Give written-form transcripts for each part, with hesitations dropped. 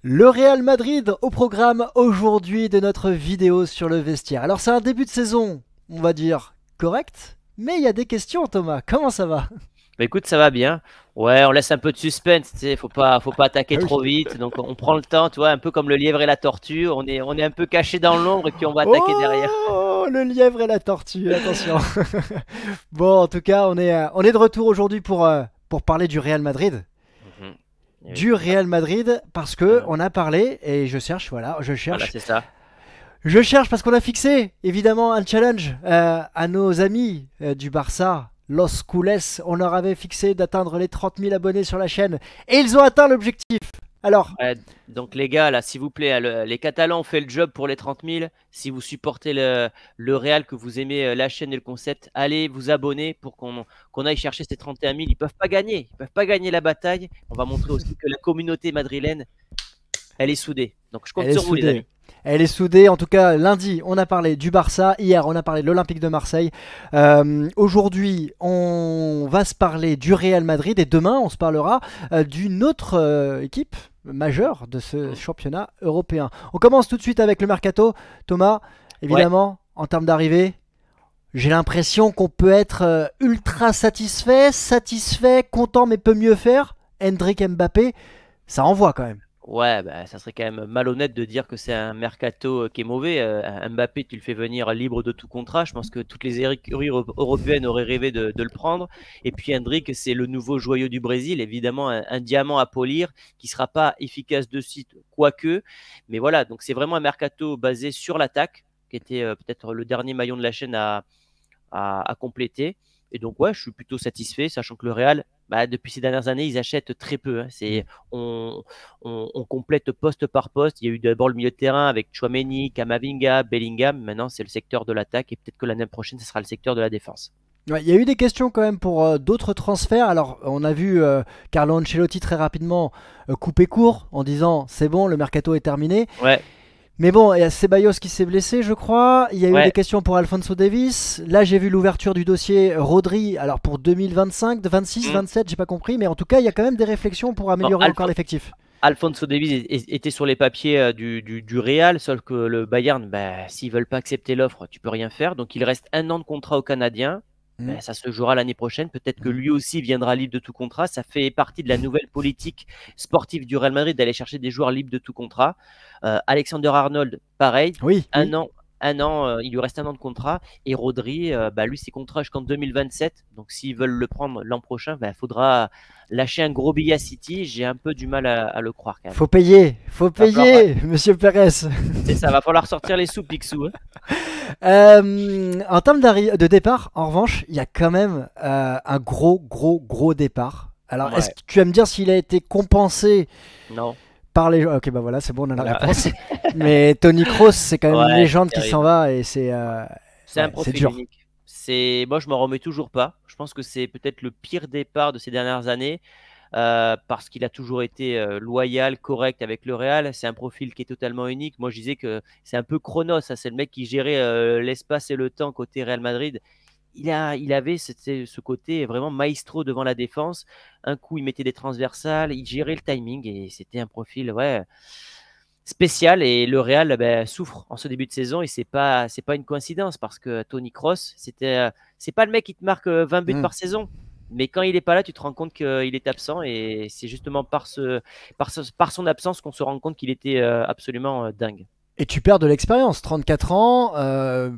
Le Real Madrid au programme aujourd'hui de notre vidéo sur le vestiaire. Alors c'est un début de saison, on va dire correct, mais il y a des questions Thomas, comment ça va? Bah écoute, ça va bien. Ouais, on laisse un peu de suspense, tu sais, faut pas attaquer Ah oui. trop vite. Donc on prend le temps, tu vois, un peu comme le lièvre et la tortue. On est un peu caché dans l'ombre et puis on va attaquer derrière. Oh, le lièvre et la tortue, attention. Bon, en tout cas, on est de retour aujourd'hui pour parler du Real Madrid. Mhm. Eh oui, Du Real Madrid, parce que hein, on a parlé, et je cherche, voilà, je voilà, cherche. c'est ça. Je cherche parce qu'on a fixé évidemment un challenge à nos amis du Barça, Los Culés. On leur avait fixé d'atteindre les 30 000 abonnés sur la chaîne et ils ont atteint l'objectif. Alors, Ouais, donc les gars, là, s'il vous plaît, hein, les Catalans ont fait le job pour les 30 000. Si vous supportez le Real, que vous aimez la chaîne et le concept, allez vous abonner pour qu'on aille chercher ces 31 000. Ils peuvent pas gagner. Ils peuvent pas gagner la bataille. On va montrer aussi que la communauté madrilène, elle est soudée. Donc je elle compte est sur vous, les soudée. amis. Elle est soudée. En tout cas, lundi, on a parlé du Barça. Hier, on a parlé de l'Olympique de Marseille. Aujourd'hui, on va se parler du Real Madrid. Et demain, on se parlera d'une autre équipe majeure de ce Mhm. championnat européen. On commence tout de suite avec le mercato. Thomas, Ouais. évidemment, en termes d'arrivée, j'ai l'impression qu'on peut être ultra satisfait, content mais peut mieux faire. Hendrik Mbappé, ça envoie quand même. Ouais, bah, ça serait quand même malhonnête de dire que c'est un mercato qui est mauvais. Mbappé, tu le fais venir libre de tout contrat. Je pense que toutes les écuries européennes auraient rêvé de le prendre. Et puis Hendrik, c'est le nouveau joyau du Brésil. Évidemment, un diamant à polir qui sera pas efficace de suite, quoique. Mais voilà, donc c'est vraiment un mercato basé sur l'attaque, qui était peut-être le dernier maillon de la chaîne à compléter. Et donc, ouais, je suis plutôt satisfait, sachant que le Real, bah, depuis ces dernières années, ils achètent très peu, hein. On, on complète poste par poste. Il y a eu d'abord le milieu de terrain avec Chouameni, Camavinga, Bellingham. Maintenant, c'est le secteur de l'attaque et peut-être que l'année prochaine, ce sera le secteur de la défense. Ouais, il y a eu des questions quand même pour d'autres transferts. Alors, on a vu Carlo Ancelotti très rapidement couper court en disant c'est bon, le mercato est terminé. Ouais, Mais bon, il y a Ceballos qui s'est blessé, je crois. Il y a eu des ouais. questions pour Alphonso Davies. Là, j'ai vu l'ouverture du dossier Rodri. Alors, pour 2025, de 26, Hmm. 27, j'ai pas compris. Mais en tout cas, il y a quand même des réflexions pour Bon, améliorer encore l'effectif. Alphonso Davies était sur les papiers du Real, sauf que le Bayern, bah, s'ils veulent pas accepter l'offre, tu peux rien faire. Donc il reste un an de contrat au Canadien. Mm, Ben, ça se jouera l'année prochaine. Peut-être que mm. lui aussi viendra libre de tout contrat. Ça fait partie de la nouvelle politique sportive du Real Madrid d'aller chercher des joueurs libres de tout contrat. Alexander Arnold, pareil, Oui, un oui. an, il lui reste un an de contrat. Et Rodri, bah, lui, c'est contrat jusqu'en 2027. Donc s'ils veulent le prendre l'an prochain, il faudra lâcher un gros billet à City. J'ai un peu du mal à le croire quand même. Faut Va falloir, ouais, payer, Monsieur Pérez. c'est ça, va falloir sortir les sous, Picsou, hein. En termes de départ, en revanche, il y a quand même un gros départ. Alors, est-ce Ouais, que tu vas me dire s'il a été compensé non, par les... Ok, bah voilà, c'est bon, on a la voilà. réponse. Mais Tony Kroos, c'est quand même une Ouais, c'est légende qui s'en terrible. va et C'est un ouais, c'est profil dur. unique. Moi, je m'en remets toujours pas. Je pense que c'est peut-être le pire départ de ces dernières années parce qu'il a toujours été loyal, correct avec le Real. C'est un profil qui est totalement unique. Moi, je disais que c'est un peu Chronos, hein. C'est le mec qui gérait l'espace et le temps côté Real Madrid. Il avait ce côté vraiment maestro devant la défense. Un coup, il mettait des transversales, il gérait le timing et c'était un profil, ouais, spécial. Et le Real, ben, souffre en ce début de saison et c'est pas une coïncidence parce que Tony Kroos, c'est pas le mec qui te marque 20 buts Hmm. par saison. Mais quand il est pas là, tu te rends compte qu'il est absent et c'est justement par son absence qu'on se rend compte qu'il était absolument dingue. Et tu perds de l'expérience, 34 ans,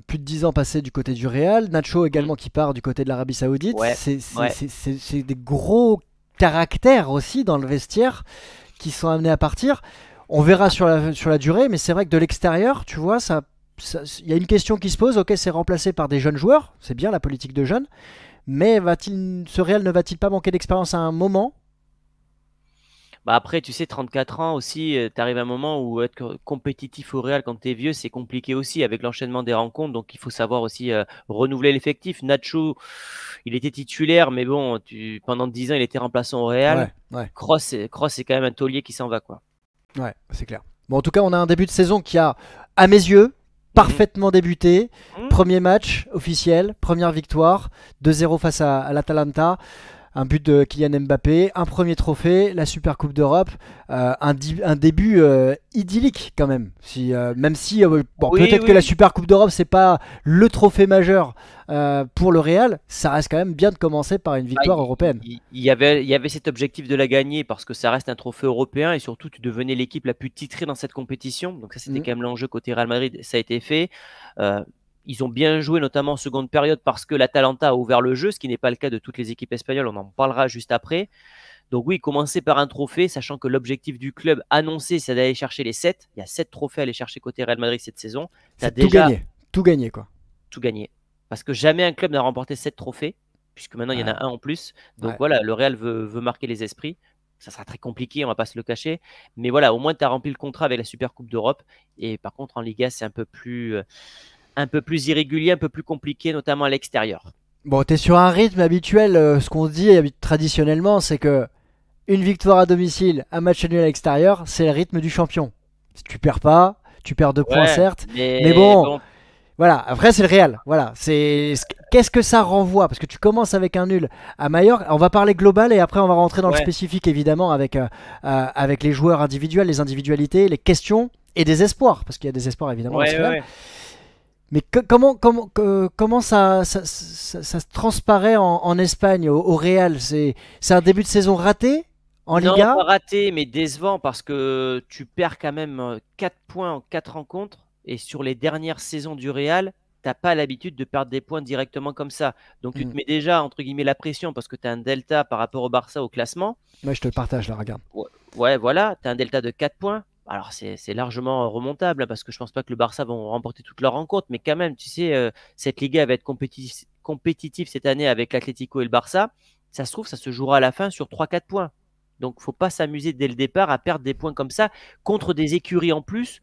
plus de 10 ans passés du côté du Real, Nacho Mm. également qui part du côté de l'Arabie Saoudite. Ouais, ouais. C'est des gros caractères aussi dans le vestiaire qui sont amenés à partir. On verra sur la durée, mais c'est vrai que de l'extérieur, tu vois, il y a une question qui se pose. Ok, c'est remplacé par des jeunes joueurs, c'est bien la politique de jeunes, mais ce Real ne va-t-il pas manquer d'expérience à un moment? Bah après, tu sais, 34 ans aussi, tu arrives à un moment où être compétitif au Real quand tu es vieux, c'est compliqué aussi avec l'enchaînement des rencontres. Donc, il faut savoir aussi renouveler l'effectif. Nacho, il était titulaire, mais bon, pendant 10 ans, il était remplaçant au Real. Ouais, ouais, Cross, c'est quand même un taulier qui s'en va, quoi. ouais, c'est clair. Bon, en tout cas, on a un début de saison qui a, à mes yeux, Mhm. parfaitement débuté. Mhm. Premier match officiel, première victoire, 2-0 face à l'Atalanta. un but de Kylian Mbappé, un premier trophée, la Super Coupe d'Europe, un début idyllique quand même. Même si bon, Oui, peut-être que la Super Coupe d'Europe c'est pas le trophée majeur pour le Real, ça reste quand même bien de commencer par une Bah, victoire européenne. il y avait cet objectif de la gagner parce que ça reste un trophée européen et surtout tu devenais l'équipe la plus titrée dans cette compétition. Donc ça c'était Mm. quand même l'enjeu côté Real Madrid, ça a été fait. Euh, Ils ont bien joué notamment en seconde période parce que l'Atalanta a ouvert le jeu, ce qui n'est pas le cas de toutes les équipes espagnoles, on en parlera juste après. Donc oui, commencer par un trophée, sachant que l'objectif du club annoncé c'est d'aller chercher les 7. Il y a 7 trophées à aller chercher côté Real Madrid cette saison. Tu as C'est tout déjà gagné, tout gagné quoi. tout gagné. Parce que jamais un club n'a remporté 7 trophées, puisque maintenant il y en Ouais, a un en plus. Donc ouais. voilà, le Real veut marquer les esprits. Ça sera très compliqué, on va pas se le cacher. Mais voilà, au moins tu as rempli le contrat avec la Super Coupe d'Europe. Et par contre, en Liga, c'est un peu plus irrégulier, un peu plus compliqué, notamment à l'extérieur. Bon, t'es sur un rythme habituel. Ce qu'on se dit traditionnellement, c'est que une victoire à domicile, un match nul à l'extérieur, c'est le rythme du champion. Si tu perds pas, tu perds 2 points Ouais, certes, mais mais bon, bon, voilà. Après, c'est le Real. Voilà. Qu'est-ce que ça renvoie? Parce que tu commences avec un nul à Mallorca. On va parler global et après on va rentrer dans le ouais, spécifique évidemment avec les joueurs individuels, les individualités, les questions et des espoirs, parce qu'il y a des espoirs évidemment dans ce ouais, ouais, Real. ouais. Mais comment ça se transparaît en Espagne, au Real? C'est un début de saison raté en Non, Liga? pas raté, mais décevant parce que tu perds quand même 4 points en 4 rencontres. Et sur les dernières saisons du Real, t'as pas l'habitude de perdre des points directement comme ça. Donc tu Hmm. te mets déjà, entre guillemets, la pression parce que tu as un delta par rapport au Barça au classement. Moi, je te le partage là, regarde. Ouais, ouais, voilà, tu as un delta de 4 points. Alors c'est largement remontable hein, parce que je pense pas que le Barça vont remporter toutes leurs rencontres. Mais quand même, tu sais, cette Liga va être compétitive cette année avec l'Atlético et le Barça. Ça se trouve, ça se jouera à la fin sur 3-4 points. Donc, faut pas s'amuser dès le départ à perdre des points comme ça contre des écuries en plus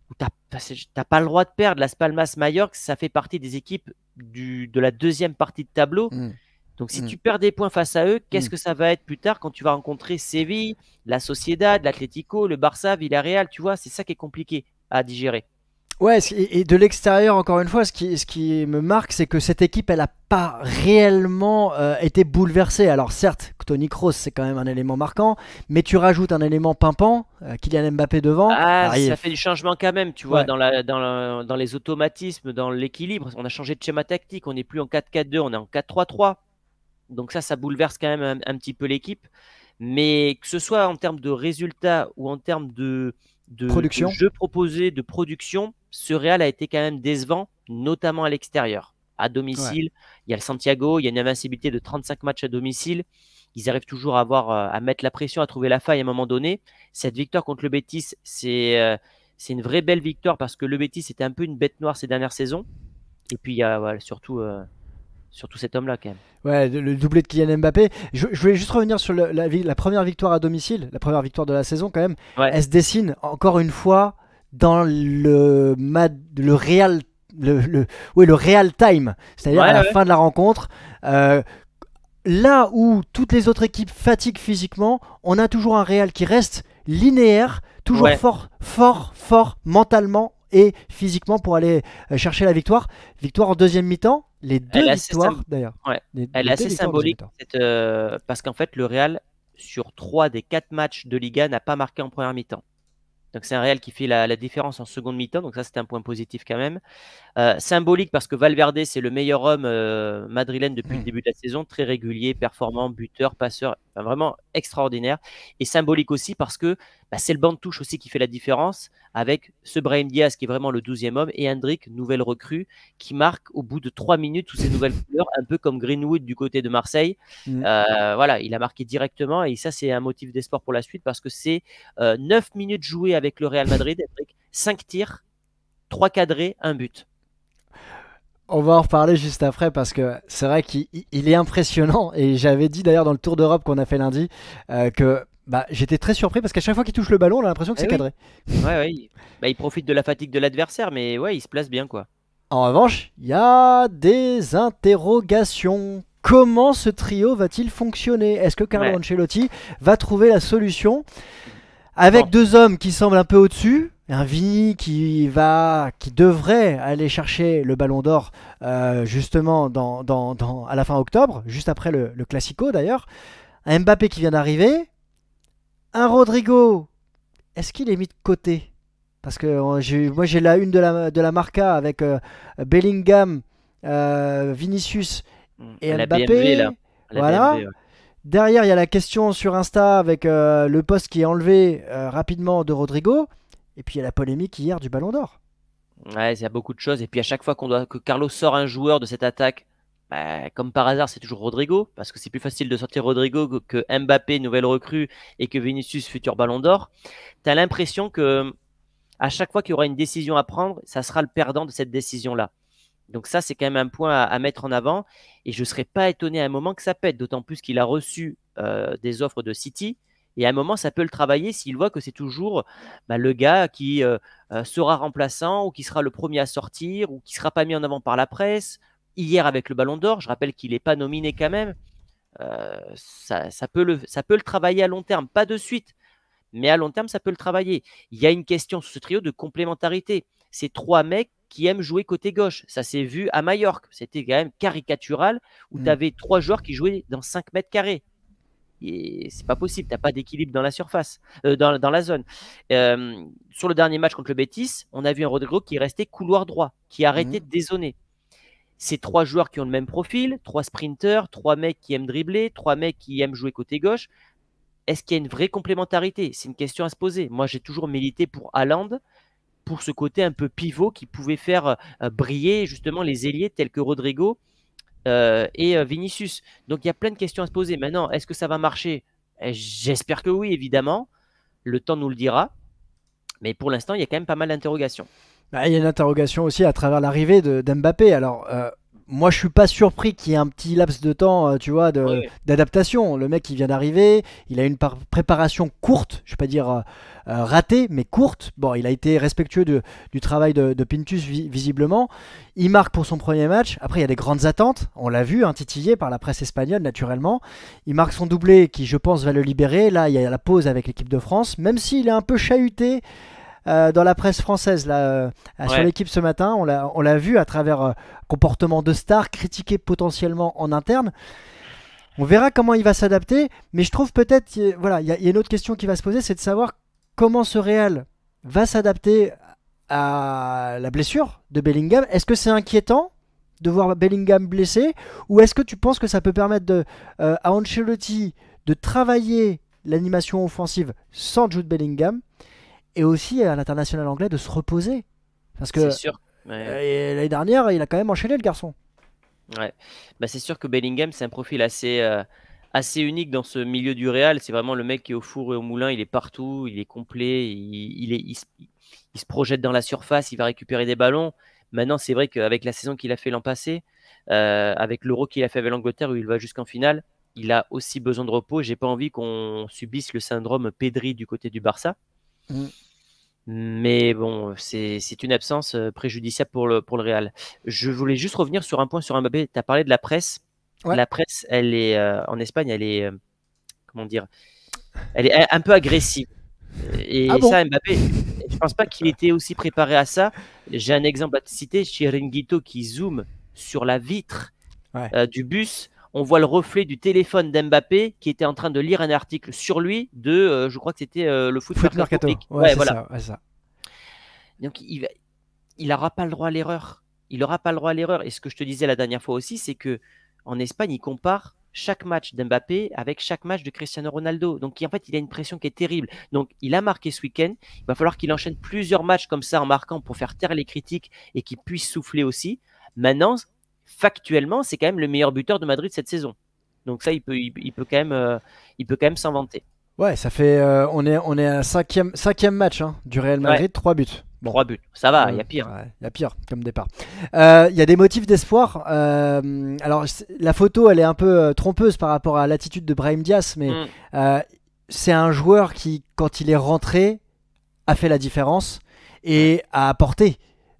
où t'as pas le droit de perdre. Las Palmas, Mallorca, ça fait partie des équipes de la deuxième partie de tableau. Hmm. Donc, si Hmm. tu perds des points face à eux, Hmm. qu'est-ce que ça va être plus tard quand tu vas rencontrer Séville, la Sociedad, l'Atlético, le Barça, Villarreal, tu vois, c'est ça qui est compliqué à digérer. Ouais, et de l'extérieur, encore une fois, ce qui me marque, c'est que cette équipe, elle n'a pas réellement été bouleversée. Alors certes, Toni Kroos, c'est quand même un élément marquant, mais tu rajoutes un élément pimpant, Kylian Mbappé devant. Ah, Alors, ça fait du changement quand même, tu vois, ouais, dans les automatismes, dans l'équilibre. On a changé de schéma tactique, on n'est plus en 4-4-2, on est en 4-3-3. Donc ça bouleverse quand même un petit peu l'équipe. Mais que ce soit en termes de résultats ou en termes de production. jeu proposé, de production, ce Real a été quand même décevant, notamment à l'extérieur. À Ouais. domicile, il y a le Santiago, il y a une invincibilité de 35 matchs à domicile. Ils arrivent toujours à mettre la pression, à trouver la faille à un moment donné. Cette victoire contre le Betis, c'est une vraie belle victoire parce que le Betis était un peu une bête noire ces dernières saisons. Et puis il y a voilà, surtout cet homme-là quand même. Ouais, le doublé de Kylian Mbappé. Je voulais juste revenir sur la première victoire à domicile, la première victoire de la saison quand même. Ouais, Elle se dessine encore une fois dans le Real, oui, le Real time, c'est-à-dire à ouais, la ouais. fin de la rencontre. Euh, Là où toutes les autres équipes fatiguent physiquement, on a toujours un Real qui reste linéaire, toujours Ouais. fort, fort, fort mentalement et physiquement pour aller chercher la victoire. Victoire en deuxième mi-temps, les Elle deux est assez, victoires d'ailleurs. ouais. Les, Elle les est deux assez victoires en deuxième symbolique mi-temps. parce qu'en fait, le Real, sur 3 des 4 matchs de Liga, n'a pas marqué en première mi-temps. Donc c'est un Real qui fait la différence en seconde mi-temps, donc ça c'est un point positif quand même. Symbolique parce que Valverde, c'est le meilleur homme madrilène depuis le Hmm. début de la saison, très régulier, performant, buteur, passeur, enfin, vraiment extraordinaire. Et symbolique aussi parce que c'est le banc de touche aussi qui fait la différence avec ce Brahim Diaz qui est vraiment le 12e homme et Hendrik, nouvelle recrue, qui marque au bout de 3 minutes sous ses nouvelles couleurs, un peu comme Greenwood du côté de Marseille. Hmm. Voilà, il a marqué directement et ça c'est un motif d'espoir pour la suite parce que c'est 9 minutes jouées avec le Real Madrid, Hendrik, 5 tirs, 3 cadrés, un but. On va en reparler juste après parce que c'est vrai qu'il est impressionnant et j'avais dit d'ailleurs dans le Tour d'Europe qu'on a fait lundi que j'étais très surpris parce qu'à chaque fois qu'il touche le ballon, on a l'impression que c'est Eh oui. cadré. Ouais, ouais. Il profite de la fatigue de l'adversaire, mais ouais, il se place bien, quoi. En revanche, il y a des interrogations. Comment ce trio va-t-il fonctionner? Est-ce que Carlo Ouais. Ancelotti va trouver la solution avec Bon. deux hommes qui semblent un peu au-dessus? un Vini qui devrait aller chercher le Ballon d'Or justement à la fin octobre, juste après le Classico d'ailleurs. Un Mbappé qui vient d'arriver. Un Rodrigo, est-ce qu'il est mis de côté? Parce que moi j'ai la une de la Marca avec Bellingham, Vinicius et La BMW, Mbappé. là. La Voilà. BMW, ouais. Derrière, il y a la question sur Insta avec le post qui est enlevé rapidement de Rodrigo. Et puis il y a la polémique hier du Ballon d'Or. Ouais, il y a beaucoup de choses. Et puis à chaque fois que Carlos sort un joueur de cette attaque, bah, comme par hasard, c'est toujours Rodrigo, parce que c'est plus facile de sortir Rodrigo que Mbappé, nouvelle recrue, et que Vinicius, futur Ballon d'Or. Tu as l'impression que à chaque fois qu'il y aura une décision à prendre, ça sera le perdant de cette décision-là. Donc ça, c'est quand même un point à mettre en avant. Et je ne serais pas étonné à un moment que ça pète, d'autant plus qu'il a reçu des offres de City. Et à un moment, ça peut le travailler s'il voit que c'est toujours le gars qui sera remplaçant ou qui sera le premier à sortir ou qui ne sera pas mis en avant par la presse. Hier, avec le Ballon d'Or, je rappelle qu'il n'est pas nominé quand même. Ça peut le travailler à long terme, pas de suite, mais à long terme, ça peut le travailler. Il y a une question sur ce trio de complémentarité. C'est trois mecs qui aiment jouer côté gauche. Ça s'est vu à Majorque. C'était quand même caricatural où tu avais trois joueurs qui jouaient dans 5 mètres carrés. Et c'est pas possible, tu n'as pas d'équilibre dans la surface, dans la zone. Sur le dernier match contre le Betis, on a vu un Rodrigo qui restait couloir droit, qui arrêtait de dézonner. C'est trois joueurs qui ont le même profil, trois sprinters, trois mecs qui aiment dribbler, trois mecs qui aiment jouer côté gauche. Est-ce qu'il y a une vraie complémentarité? C'est une question à se poser. Moi, j'ai toujours milité pour Haaland, pour ce côté un peu pivot qui pouvait faire briller justement les ailiers tels que Rodrigo et Vinicius. Donc, il y a plein de questions à se poser. Maintenant, est-ce que ça va marcher? J'espère que oui, évidemment. Le temps nous le dira. Mais pour l'instant, il y a quand même pas mal d'interrogations. Il y a une interrogation aussi à travers l'arrivée d'Mbappé. Alors, moi, je suis pas surpris qu'il y ait un petit laps de temps, tu vois, Oui. d'adaptation. Le mec, il vient d'arriver, il a une préparation courte, je vais pas dire ratée, mais courte. Bon, il a été respectueux du travail de Pintus, visiblement. Il marque pour son premier match. Après, il y a des grandes attentes. On l'a vu, titillé par la presse espagnole, naturellement. Il marque son doublé qui, je pense, va le libérer. Là, il y a la pause avec l'équipe de France, même s'il est un peu chahuté. Dans la presse française là, sur l'équipe ce matin, on l'a vu à travers comportement de star, critiqué potentiellement en interne. On verra comment il va s'adapter, mais je trouve peut-être, voilà, il y a une autre question qui va se poser, c'est de savoir comment ce Real va s'adapter à la blessure de Bellingham. Est-ce que c'est inquiétant de voir Bellingham blessé, ou est-ce que tu penses que ça peut permettre à Ancelotti de travailler l'animation offensive sans Jude Bellingham, et aussi à l'international anglais de se reposer? Parce que C'est sûr. l'année dernière, il a quand même enchaîné, le garçon. Ouais. C'est sûr que Bellingham, c'est un profil assez unique dans ce milieu du Real. C'est vraiment le mec qui est au four et au moulin. Il est partout, il est complet, il se projette dans la surface, il va récupérer des ballons. Maintenant, c'est vrai qu'avec la saison qu'il a fait l'an passé, avec l'Euro qu'il a fait avec l'Angleterre où il va jusqu'en finale, il a aussi besoin de repos. J'ai pas envie qu'on subisse le syndrome Pedri du côté du Barça. Mais bon, c'est une absence préjudiciable pour le Real. Je voulais juste revenir sur un point sur Mbappé. Tu as parlé de la presse. Ouais. La presse, elle est en Espagne, elle est comment dire, elle est un peu agressive. Et Ah bon? ça, Mbappé, je pense pas qu'il était aussi préparé à ça. J'ai un exemple à te citer, Chiringuito qui zoome sur la vitre du bus. On voit le reflet du téléphone d'Mbappé qui était en train de lire un article sur lui je crois que c'était le Foot Mercato. Ouais, voilà. Ça. Donc il n'aura pas le droit à l'erreur. Il n'aura pas le droit à l'erreur. Et ce que je te disais la dernière fois aussi, c'est que en Espagne, il compare chaque match d'Mbappé avec chaque match de Cristiano Ronaldo. Donc en fait, il a une pression qui est terrible. Donc il a marqué ce week-end. Il va falloir qu'il enchaîne plusieurs matchs comme ça en marquant pour faire taire les critiques et qu'il puisse souffler aussi. Maintenant, factuellement, c'est quand même le meilleur buteur de Madrid cette saison. Donc ça, il peut quand même s'en vanter. Ouais, ça fait. On est à cinquième match du Real Madrid, 3 buts. Bon. 3 buts, ça va, il y a pire. Il y a pire comme départ. Il y a des motifs d'espoir. Alors, la photo, elle est un peu trompeuse par rapport à l'attitude de Brahim Diaz, mais c'est un joueur qui, quand il est rentré, a fait la différence et a apporté.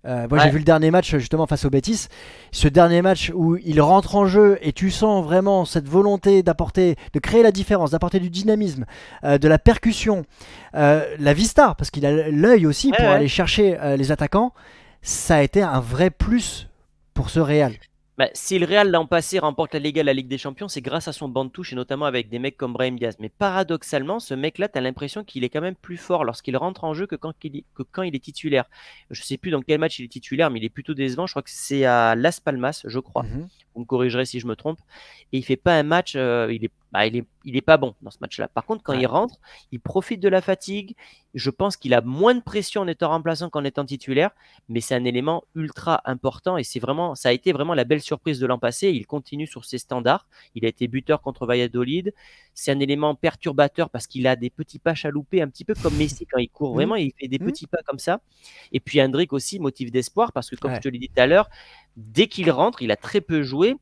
Moi j'ai vu le dernier match justement face au Betis, ce dernier match où il rentre en jeu et tu sens vraiment cette volonté d'apporter, de créer la différence, d'apporter du dynamisme, de la percussion, la vista, parce qu'il a l'œil aussi pour aller chercher les attaquants. Ça a été un vrai plus pour ce Real. Bah, si le Real l'an passé remporte la Liga, la Ligue des Champions, c'est grâce à son banc de touche et notamment avec des mecs comme Brahim Diaz. Mais paradoxalement, ce mec-là, tu as l'impression qu'il est quand même plus fort lorsqu'il rentre en jeu que quand il est titulaire. Je sais plus dans quel match il est titulaire, mais il est plutôt décevant. Je crois que c'est à Las Palmas, je crois. Vous me corrigerez si je me trompe. Et il fait pas un match, il est pas bon dans ce match-là. Par contre, quand il rentre, il profite de la fatigue. Je pense qu'il a moins de pression en étant remplaçant qu'en étant titulaire, mais c'est un élément ultra important et ça a été vraiment la belle surprise de l'an passé. Il continue sur ses standards. Il a été buteur contre Valladolid. C'est un élément perturbateur parce qu'il a des petits pas chaloupés, un petit peu comme Messi quand il court. Vraiment, il fait des petits pas comme ça. Et puis Hendrick aussi, motif d'espoir parce que comme je te l'ai dit tout à l'heure, dès qu'il rentre, il a très peu joué.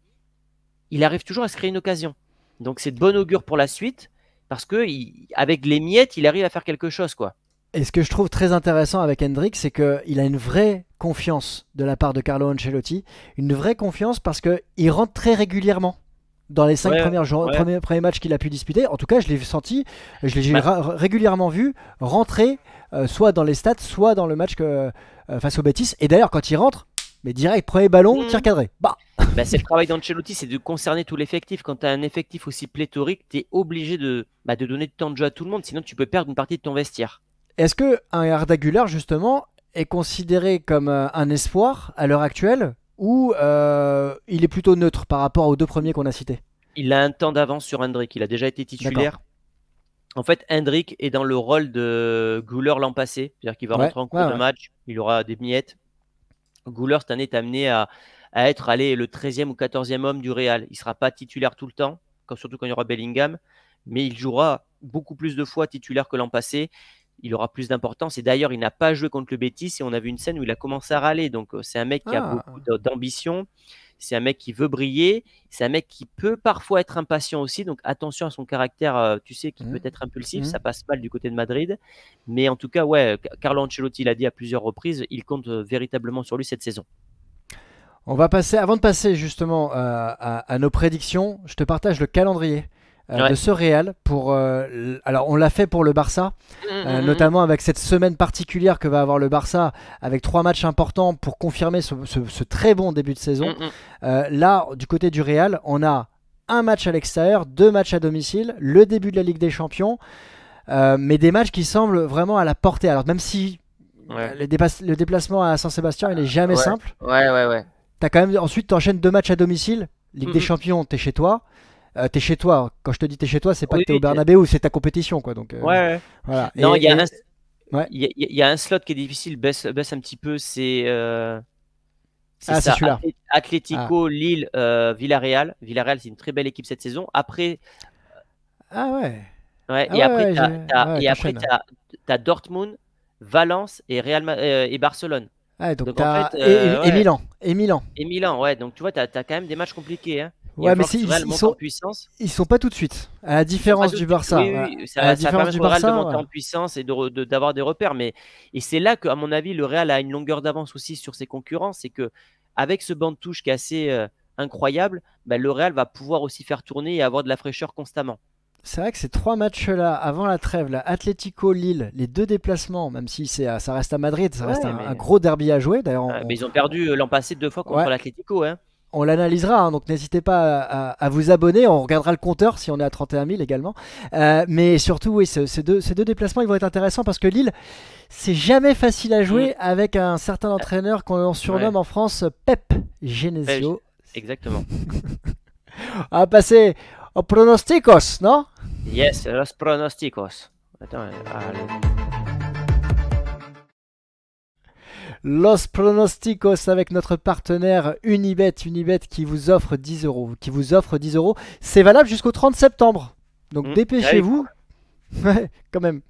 Il arrive toujours à se créer une occasion. Donc c'est de bon augure pour la suite parce que avec les miettes, il arrive à faire quelque chose, quoi. Et ce que je trouve très intéressant avec Hendrick, c'est qu'il a une vraie confiance de la part de Carlo Ancelotti. Une vraie confiance parce qu'il rentre très régulièrement dans les 5 premiers matchs qu'il a pu disputer. En tout cas, je l'ai senti, je l'ai régulièrement vu rentrer soit dans les stats, soit dans le match face au Betis. Et d'ailleurs, quand il rentre, mais direct, premier ballon, tir cadré. C'est le travail d'Ancelotti, c'est de concerner tout l'effectif. Quand tu as un effectif aussi pléthorique, tu es obligé de donner du temps de jeu à tout le monde, sinon tu peux perdre une partie de ton vestiaire. Est-ce qu'un Arda Güler, justement, est considéré comme un espoir à l'heure actuelle ou il est plutôt neutre par rapport aux deux premiers qu'on a cités? Il a un temps d'avance sur Hendrick, il a déjà été titulaire. En fait, Hendrick est dans le rôle de Güler l'an passé, c'est-à-dire qu'il va rentrer en cours de match, il aura des miettes. Güler, cette année, est amené à être le 13e ou 14e homme du Real. Il ne sera pas titulaire tout le temps, surtout quand il y aura Bellingham, mais il jouera beaucoup plus de fois titulaire que l'an passé. Il aura plus d'importance. Et d'ailleurs, il n'a pas joué contre le Betis et on a vu une scène où il a commencé à râler. Donc, c'est un mec qui a beaucoup d'ambition. C'est un mec qui veut briller. C'est un mec qui peut parfois être impatient aussi. Donc, attention à son caractère, tu sais, qui peut être impulsif. Ça passe mal du côté de Madrid. Mais en tout cas, Carlo Ancelotti l'a dit à plusieurs reprises. Il compte véritablement sur lui cette saison. On va passer, avant de passer justement à nos prédictions, je te partage le calendrier de ce Real. Alors on l'a fait pour le Barça, notamment avec cette semaine particulière que va avoir le Barça, avec 3 matchs importants pour confirmer ce très bon début de saison. Là, du côté du Real, on a un match à l'extérieur, 2 matchs à domicile, le début de la Ligue des Champions, mais des matchs qui semblent vraiment à la portée. Alors même si le déplacement à Saint-Sébastien, il n'est jamais simple. T'as quand même, ensuite, t'enchaînes 2 matchs à domicile. Ligue des Champions, t'es chez toi. T'es chez toi. Quand je te dis t'es chez toi, c'est pas que t'es au Bernabéu, c'est ta compétition, quoi. Donc, voilà. Non, il y a un slot qui est difficile, baisse un petit peu. C'est ça. Celui-là. Atlético, Lille, Villarreal. Villarreal, c'est une très belle équipe cette saison. Après. Après, t'as Dortmund, Valence et et Barcelone. Donc en fait, Milan. Et Milan, donc tu vois, t'as quand même des matchs compliqués. Hein. Mais ils sont pas tout de suite. À la différence du Barça. Ça permet au Real de monter en puissance et d'avoir des repères. Et c'est là qu'à mon avis, le Real a une longueur d'avance aussi sur ses concurrents. C'est qu'avec ce banc de touche qui est assez incroyable, le Real va pouvoir aussi faire tourner et avoir de la fraîcheur constamment. C'est vrai que ces 3 matchs-là, avant la trêve, là, Atlético, Lille, les 2 déplacements, même si ça reste à Madrid, ça reste un gros derby à jouer. D'ailleurs, mais ils ont perdu l'an passé 2 fois contre l'Atlético. Hein. On l'analysera, donc n'hésitez pas à vous abonner. On regardera le compteur si on est à 31 000 également. Mais surtout, ces deux déplacements, ils vont être intéressants parce que Lille, c'est jamais facile à jouer avec un certain entraîneur qu'on surnomme en France Pep Genesio. Exactement. On va passer aux pronosticos, non? Yes, los pronosticos. Los pronosticos avec notre partenaire Unibet qui vous offre 10 €. C'est valable jusqu'au 30 septembre. Donc dépêchez-vous. Ouais, quand même.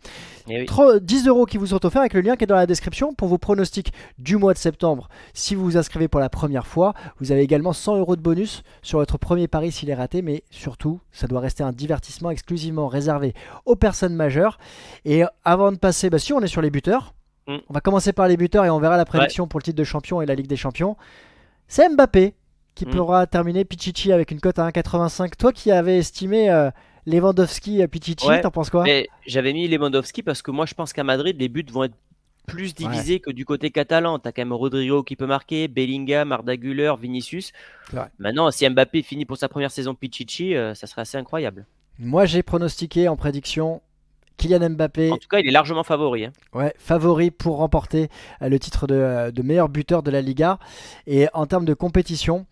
10 € qui vous sont offerts avec le lien qui est dans la description pour vos pronostics du mois de septembre. Si vous vous inscrivez pour la première fois, vous avez également 100 € de bonus sur votre premier pari s'il est raté. Mais surtout, ça doit rester un divertissement exclusivement réservé aux personnes majeures. Et avant de passer, si on est sur les buteurs, Mm. On va commencer par les buteurs et on verra la prédiction pour le titre de champion et la Ligue des Champions. C'est Mbappé qui pourra terminer Pichichi avec une cote à 1,85. Toi qui avais estimé Lewandowski Pichichi, Ouais, t'en penses quoi? mais j'avais mis Lewandowski parce que moi je pense qu'à Madrid les buts vont être plus divisés que du côté catalan. T'as quand même Rodrigo qui peut marquer, Bellingham, Arda Güler, Vinicius. Ouais. Maintenant, si Mbappé finit pour sa première saison Pichichi, ça serait assez incroyable. Moi j'ai pronostiqué en prédiction Kylian Mbappé. En tout cas, il est largement favori. Hein. Ouais, favori pour remporter le titre de meilleur buteur de la Liga. Et en termes de compétition,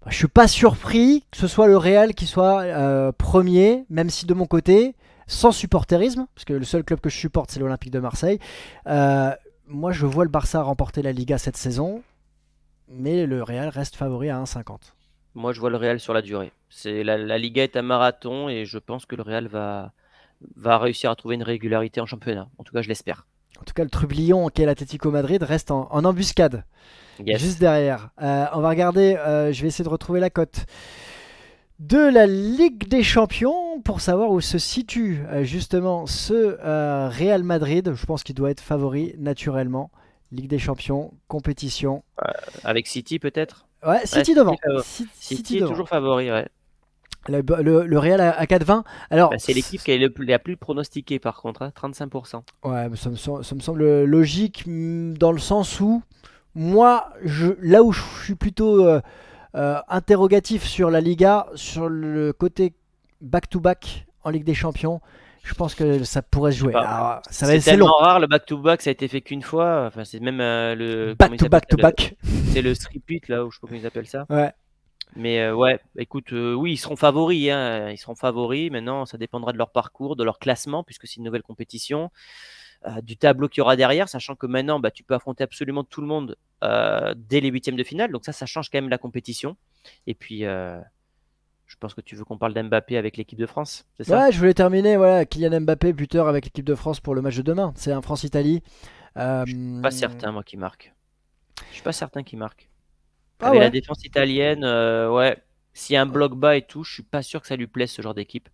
je suis pas surpris que ce soit le Real qui soit premier, même si de mon côté, sans supporterisme, parce que le seul club que je supporte c'est l'Olympique de Marseille, moi je vois le Barça remporter la Liga cette saison, mais le Real reste favori à 1,50. Moi, je vois le Real sur la durée. La Liga est un marathon et je pense que le Real va réussir à trouver une régularité en championnat. En tout cas, je l'espère. En tout cas, le trublion qu'est l'Atlético Madrid reste en embuscade. Yes. Juste derrière. On va regarder, je vais essayer de retrouver la cote de la Ligue des Champions pour savoir où se situe justement ce Real Madrid. Je pense qu'il doit être favori naturellement. Ligue des Champions, compétition. Avec City peut-être. Ouais, City devant. City est devant. Toujours favori, ouais. Le Real à 4,20. Alors, c'est l'équipe qui est la plus pronostiquée par contre, hein, 35%. Ouais, mais ça me semble logique dans le sens où moi, là où je suis plutôt interrogatif sur la Liga, sur le côté back-to-back en Ligue des Champions, je pense que ça pourrait se jouer. Alors, c'est tellement rare le back-to-back, ça a été fait qu'une fois. Enfin, c'est même le back-to-back. C'est le strip-it là, où je sais pas comment ils appellent ça. Ouais. Mais ouais, écoute, oui, ils seront favoris. Hein, ils seront favoris. Maintenant, ça dépendra de leur parcours, de leur classement, puisque c'est une nouvelle compétition. Du tableau qu'il y aura derrière, sachant que maintenant, tu peux affronter absolument tout le monde dès les huitièmes de finale. Donc ça change quand même la compétition. Et puis, je pense que tu veux qu'on parle d'Mbappé avec l'équipe de France, c'est ça? Ouais, je voulais terminer. Voilà, Kylian Mbappé, buteur avec l'équipe de France pour le match de demain. C'est un France-Italie. Je suis pas certain, moi, qu'il marque. Je suis pas certain qu'il marque. Ah Avec ouais. la défense italienne, ouais. S'il y a un bloc bas et tout, je suis pas sûr que ça lui plaise ce genre d'équipe.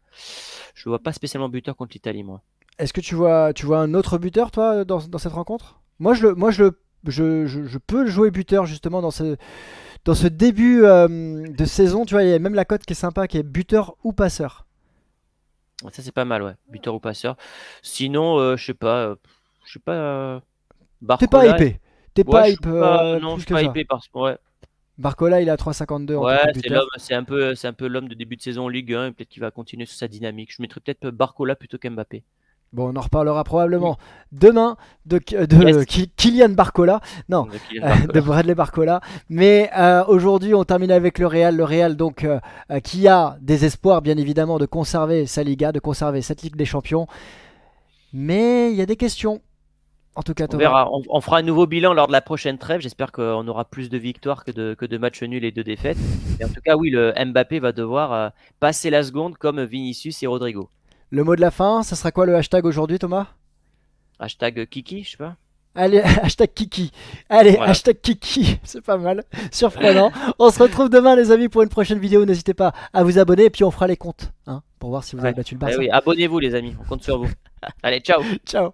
Je le vois pas spécialement buteur contre l'Italie, moi. Est-ce que tu vois un autre buteur, toi, dans cette rencontre? Moi, je peux le jouer buteur, justement, dans ce début de saison. Tu vois, il y a même la cote qui est sympa, qui est buteur ou passeur. Ça, c'est pas mal, ouais. Buteur ou passeur. Sinon, je sais pas. T'es pas Barcola. hypé. T'es pas hype. Non, je suis pas hypé parce que. Ouais. Barcola, il est à 3,52 en Ouais, tant que buteur. c'est un peu l'homme de début de saison en Ligue 1 et peut-être qu'il va continuer sur sa dynamique. Je mettrais peut-être Barcola plutôt qu'Mbappé. Bon, on en reparlera probablement demain de Yes. Kylian Barcola. Non, De Kylian Barcola. de Bradley Barcola. Mais aujourd'hui, on termine avec le Real. Le Real, donc, qui a des espoirs, bien évidemment, de conserver sa Liga, de conserver cette Ligue des Champions. Mais il y a des questions. En tout cas, On Thomas. verra. On fera un nouveau bilan lors de la prochaine trêve. J'espère qu'on aura plus de victoires que de matchs nuls et de défaites. Et en tout cas, oui, le Mbappé va devoir passer la seconde comme Vinicius et Rodrigo. Le mot de la fin, ça sera quoi le hashtag aujourd'hui, Thomas? Hashtag Kiki, je sais pas. Allez, hashtag Kiki. Allez, Voilà. hashtag Kiki. C'est pas mal. Surprenant. On se retrouve demain, les amis, pour une prochaine vidéo. N'hésitez pas à vous abonner et puis on fera les comptes, hein, pour voir si vous avez battu le Barça. Oui, abonnez-vous, les amis. On compte sur vous. Allez, ciao. Ciao.